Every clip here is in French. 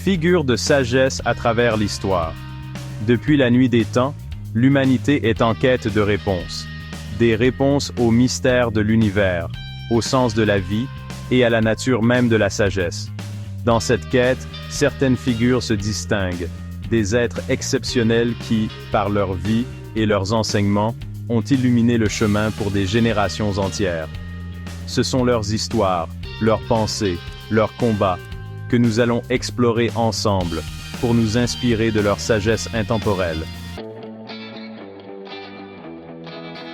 Figure de sagesse à travers l'histoire. Depuis la nuit des temps, l'humanité est en quête de réponses. Des réponses aux mystères de l'univers, au sens de la vie et à la nature même de la sagesse. Dans cette quête, certaines figures se distinguent, des êtres exceptionnels qui, par leur vie et leurs enseignements, ont illuminé le chemin pour des générations entières. Ce sont leurs histoires, leurs pensées, leurs combats, que nous allons explorer ensemble, pour nous inspirer de leur sagesse intemporelle.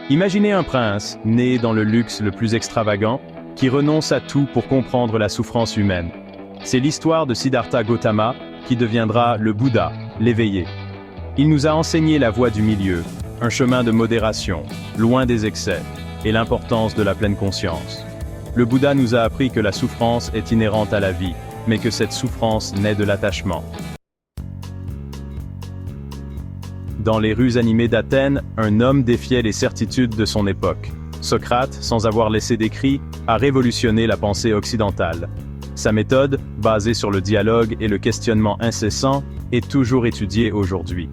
Imaginez un prince, né dans le luxe le plus extravagant, qui renonce à tout pour comprendre la souffrance humaine. C'est l'histoire de Siddhartha Gautama, qui deviendra le Bouddha, l'éveillé. Il nous a enseigné la voie du milieu, un chemin de modération, loin des excès, et l'importance de la pleine conscience. Le Bouddha nous a appris que la souffrance est inhérente à la vie, mais que cette souffrance naît de l'attachement. Dans les rues animées d'Athènes, un homme défiait les certitudes de son époque. Socrate, sans avoir laissé d'écrit, a révolutionné la pensée occidentale. Sa méthode, basée sur le dialogue et le questionnement incessant, est toujours étudiée aujourd'hui.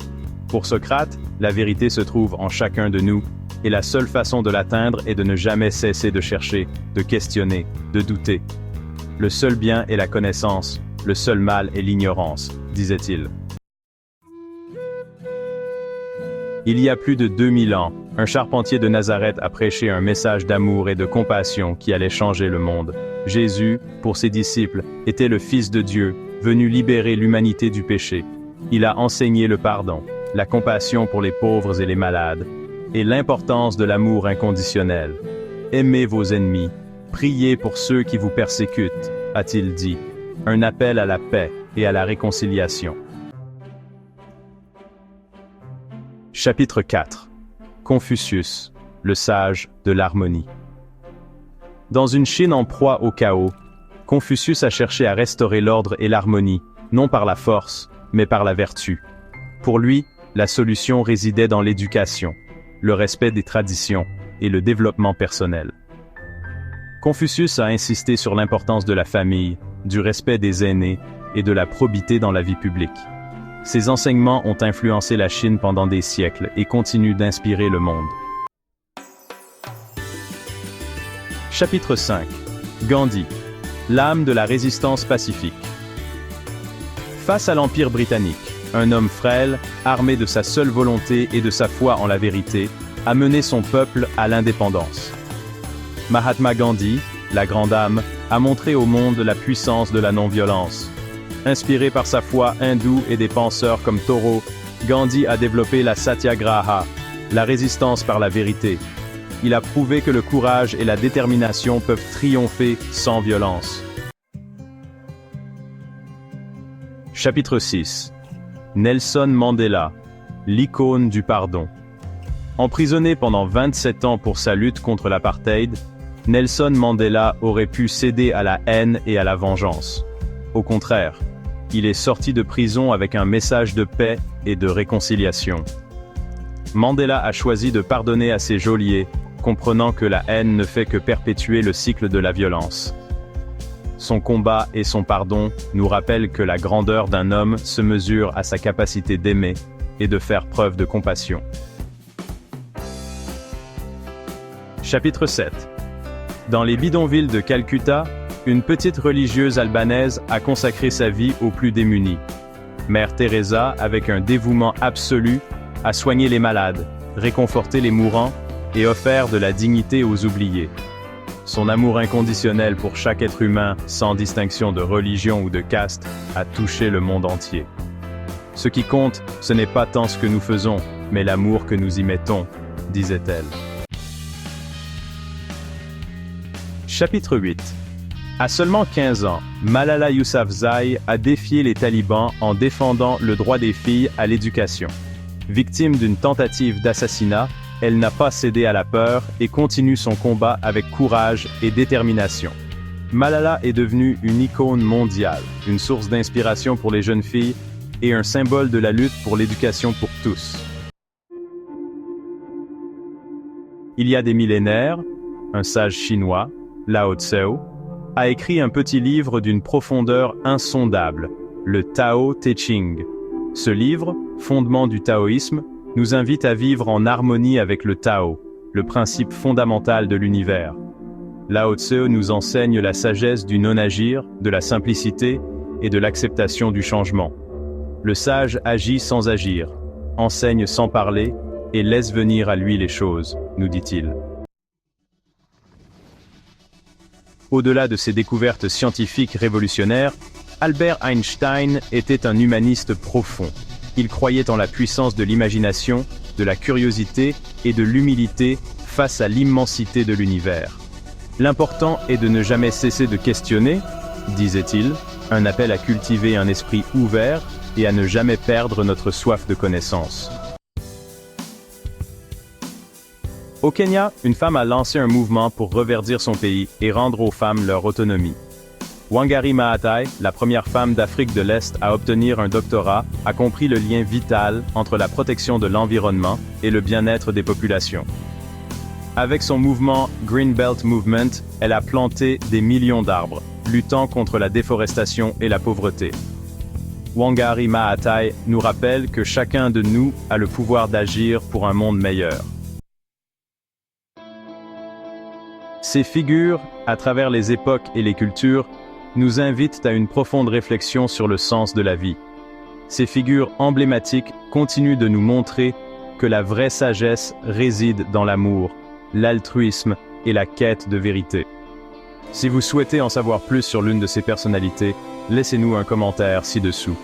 Pour Socrate, la vérité se trouve en chacun de nous, et la seule façon de l'atteindre est de ne jamais cesser de chercher, de questionner, de douter. Le seul bien est la connaissance, le seul mal est l'ignorance, disait-il. Il y a plus de 2000 ans, un charpentier de Nazareth a prêché un message d'amour et de compassion qui allait changer le monde. Jésus, pour ses disciples, était le Fils de Dieu, venu libérer l'humanité du péché. Il a enseigné le pardon, la compassion pour les pauvres et les malades, et l'importance de l'amour inconditionnel. Aimez vos ennemis, priez pour ceux qui vous persécutent, a-t-il dit. Un appel à la paix et à la réconciliation. Chapitre 4. Confucius, le sage de l'harmonie. Dans une Chine en proie au chaos, Confucius a cherché à restaurer l'ordre et l'harmonie, non par la force, mais par la vertu. Pour lui, la solution résidait dans l'éducation, le respect des traditions et le développement personnel. Confucius a insisté sur l'importance de la famille, du respect des aînés et de la probité dans la vie publique. Ses enseignements ont influencé la Chine pendant des siècles et continuent d'inspirer le monde. Chapitre 5. Gandhi, l'âme de la résistance pacifique. Face à l'Empire britannique, un homme frêle, armé de sa seule volonté et de sa foi en la vérité, a mené son peuple à l'indépendance. Mahatma Gandhi, la grande âme, a montré au monde la puissance de la non-violence. Inspiré par sa foi hindoue et des penseurs comme Thoreau, Gandhi a développé la Satyagraha, la résistance par la vérité. Il a prouvé que le courage et la détermination peuvent triompher sans violence. Chapitre 6. Nelson Mandela, l'icône du pardon. Emprisonné pendant 27 ans pour sa lutte contre l'apartheid, Nelson Mandela aurait pu céder à la haine et à la vengeance. Au contraire, il est sorti de prison avec un message de paix et de réconciliation. Mandela a choisi de pardonner à ses geôliers, comprenant que la haine ne fait que perpétuer le cycle de la violence. Son combat et son pardon nous rappellent que la grandeur d'un homme se mesure à sa capacité d'aimer et de faire preuve de compassion. Chapitre 7. Dans les bidonvilles de Calcutta, une petite religieuse albanaise a consacré sa vie aux plus démunis. Mère Teresa, avec un dévouement absolu, a soigné les malades, réconforté les mourants et offert de la dignité aux oubliés. Son amour inconditionnel pour chaque être humain, sans distinction de religion ou de caste, a touché le monde entier. Ce qui compte, ce n'est pas tant ce que nous faisons, mais l'amour que nous y mettons, disait-elle. Chapitre 8. À seulement 15 ans, Malala Yousafzai a défié les talibans en défendant le droit des filles à l'éducation. Victime d'une tentative d'assassinat, elle n'a pas cédé à la peur et continue son combat avec courage et détermination. Malala est devenue une icône mondiale, une source d'inspiration pour les jeunes filles et un symbole de la lutte pour l'éducation pour tous. Il y a des millénaires, un sage chinois, Lao Tseu, a écrit un petit livre d'une profondeur insondable, le Tao Te Ching. Ce livre, fondement du taoïsme, nous invite à vivre en harmonie avec le Tao, le principe fondamental de l'univers. Lao Tse nous enseigne la sagesse du non-agir, de la simplicité et de l'acceptation du changement. Le sage agit sans agir, enseigne sans parler et laisse venir à lui les choses, nous dit-il. Au-delà de ses découvertes scientifiques révolutionnaires, Albert Einstein était un humaniste profond. Il croyait en la puissance de l'imagination, de la curiosité et de l'humilité face à l'immensité de l'univers. L'important est de ne jamais cesser de questionner, disait-il, un appel à cultiver un esprit ouvert et à ne jamais perdre notre soif de connaissance. Au Kenya, une femme a lancé un mouvement pour reverdir son pays et rendre aux femmes leur autonomie. Wangari Maathai, la première femme d'Afrique de l'Est à obtenir un doctorat, a compris le lien vital entre la protection de l'environnement et le bien-être des populations. Avec son mouvement Green Belt Movement, elle a planté des millions d'arbres, luttant contre la déforestation et la pauvreté. Wangari Maathai nous rappelle que chacun de nous a le pouvoir d'agir pour un monde meilleur. Ces figures, à travers les époques et les cultures, nous invitent à une profonde réflexion sur le sens de la vie. Ces figures emblématiques continuent de nous montrer que la vraie sagesse réside dans l'amour, l'altruisme et la quête de vérité. Si vous souhaitez en savoir plus sur l'une de ces personnalités, laissez-nous un commentaire ci-dessous.